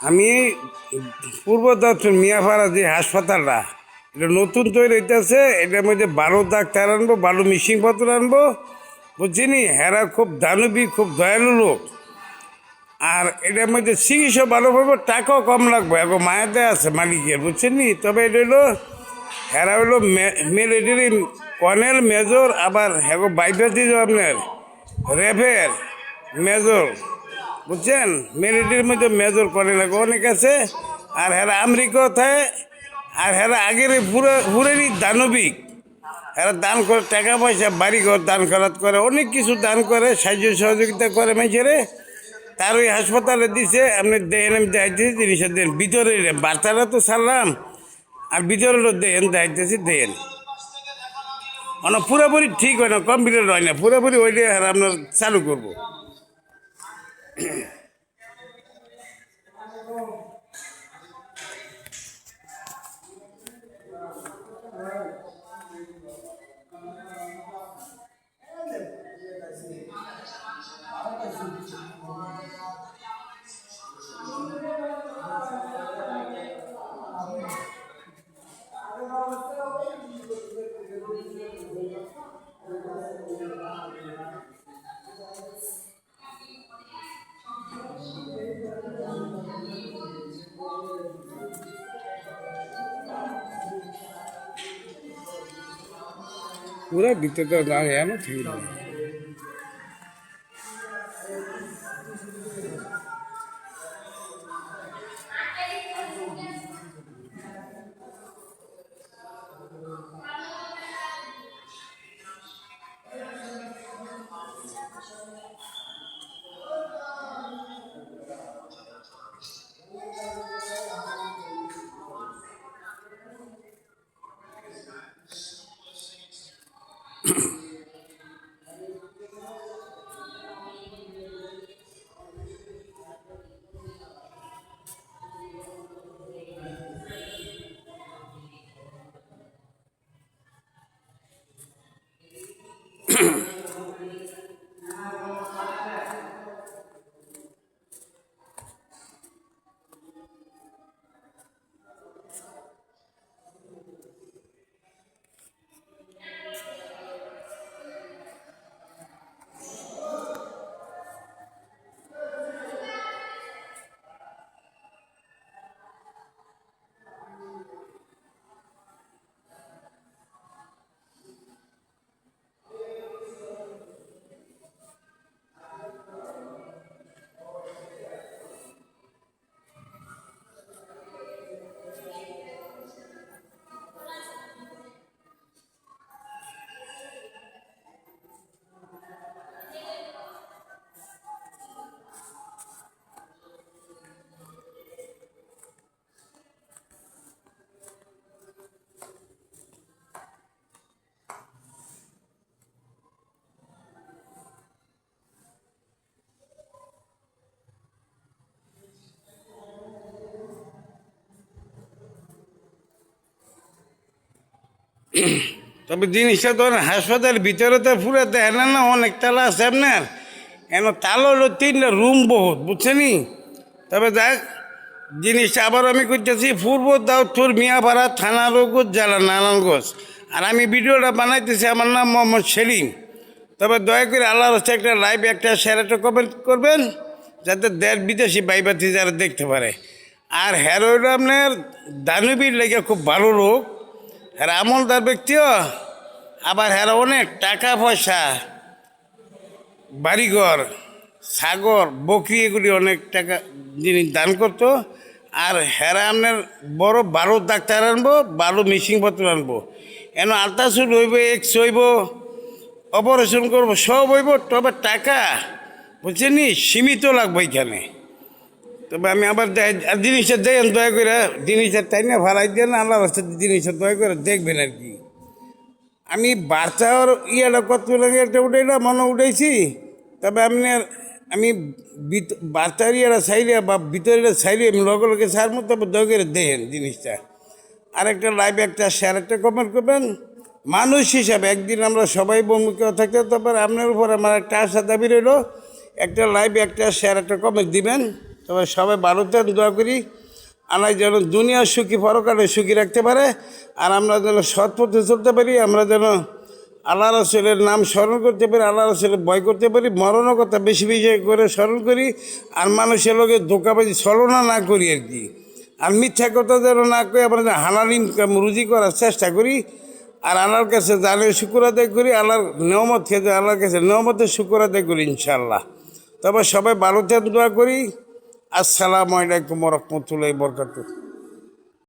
আমি পূর্ব দক্ষিণ মিয়াপাড়া যে হাসপাতালটা এটা নতুন তৈরি হইতেছে, এটার মধ্যে ভালো ডাক্তার আনবো, ভালো মেশিনপত্র আনবো, বুঝছিনি। হেরা খুব দানবী, খুব দয়ালু লোক। আর এটার মধ্যে চিকিৎসা ভালো পাবো, টাকাও কম লাগবে, এখন মায়াতে আছে মালিকের, বুঝছেনি। তবে এটা হলো হেরা হলো মিলিটারি কর্নেল মেজর, আবার হ্যাঁ বাইপাস দিয়ে আপনার র্যাফের মেজর, বুঝছেন। মিলিটারির মধ্যে মেজর করে লাগে অনেক আছে। আর হেরা আমেরিকা থাকে। আর হেরা আগের পুরেরই দানবিক। এরা দান করে, টাকা পয়সা বাড়ি ঘর দান করাত করে, অনেক কিছু দান করে, সাহায্য সহযোগিতা করে মানুষের। তার ওই হাসপাতালে দিছে, আপনি দেন, আমি দেখাইতেছি জিনিসের দেন ভিতরে, বার্তাটা তো ছাড়লাম, আর ভিতরে দেন দেখাইতেছি দেন। মানে পুরোপুরি ঠিক হয় না, কমপ্লিট হয় না, পুরোপুরি ওইটা আপনার চালু করবো। পুরা ভিতরে এমন ঠিক না। তবে জিনিসটা তো হাসপাতালের ভিতরে তো পুরো দেখেন না, অনেক তালা আছে আপনার। এন তালা হলো 3টা রুম বহুত, বুঝছেনি। তবে দেখ জিনিসটা আবার আমি করতেছি পূর্ব দাউদপুর মিয়াপাড়া থানা রঘুর জেলা নারায়ণগঞ্জ। আর আমি ভিডিওটা বানাইতেছি, আমার নাম মোহাম্মদ সেলিম। তবে দয়া করে আল্লাহর হচ্ছে একটা লাইভ, একটা শেয়ার, একটা কমেন্ট করবেন, যাতে দেশ বিদেশি বাইবাতি যারা দেখতে পারে। আর হ্যারোইড আপনার দানবীর লেগে খুব ভালো লোক, হ্যাঁ আমলদার ব্যক্তিও। আবার হ্যাঁ অনেক টাকা পয়সা, বাড়িঘর, সাগর, বকরি, এগুলি অনেক টাকা জিনিস দান করতো। আর হ্যাঁ আপনার বড় ভালো ডাক্তার আনবো, ভালো মেশিনপত্র আনবো। এন আলট্রাসাউন্ড হইব, এক্স হইব, অপারেশন করবো, সব হইব। তবে টাকা বুঝছেন সীমিত লাগবে এখানে। তবে আমি আবার জিনিসটা দেখেন, দয়া করে জিনিসটা তাই না ভাড়াই দেন, আল্লাহ রাস্তায় জিনিসটা দয়া করে দেখবেন আর কি। আমি বাচ্চার ইয়েটা কত লাগে একটা উঠাইলাম, মনে উঠাইছি। তবে আমি বাচ্চার ইয়েটা চাইলে বা ভিতরে চাইলে আমি লগে লগে ছাড়বো। তবে দয়া করে দেখেন জিনিসটা। আর একটা লাইভ, একটা শেয়ার, একটা কমেন্ট করবেন। মানুষ হিসাবে একদিন আমরা সবাই বন্ধুকেও থাকতে, তারপর আপনার উপর আমার একটা আশা দাবি রইল, একটা লাইভ, একটা শেয়ার, একটা কমেন্ট দিবেন। তবে সবাই ভালোতে দোয়া করি আল্লাহ যেন দুনিয়া সুখী পরকালে সুখী রাখতে পারে, আর আমরা যেন সৎ পথে চলতে পারি, আমরা যেন আল্লাহ রসুলের নাম স্মরণ করতে পারি, আল্লাহ রসুলের ভয় করতে পারি, মরণের কথা বেশি বেশি করে স্মরণ করি, আর মানুষের লোকের ধোকাবাজি ছলনা না করি আর কি, আর মিথ্যা কথা যেন না করি, আমরা যেন হালাল ইনকাম রুজি করার চেষ্টা করি, আর আল্লাহর কাছে জানে শুকুর আদায় করি, আল্লাহর নিয়মত খেতে আল্লাহর কাছে নিয়মতের শুকুর আদায় করি ইনশাআল্লাহ। তবে সবাই ভালো থাকতে দোয়া করি। আসসালামু আলাইকুম ওয়া রাহমাতুল্লাহি ওয়া বারাকাতুহু।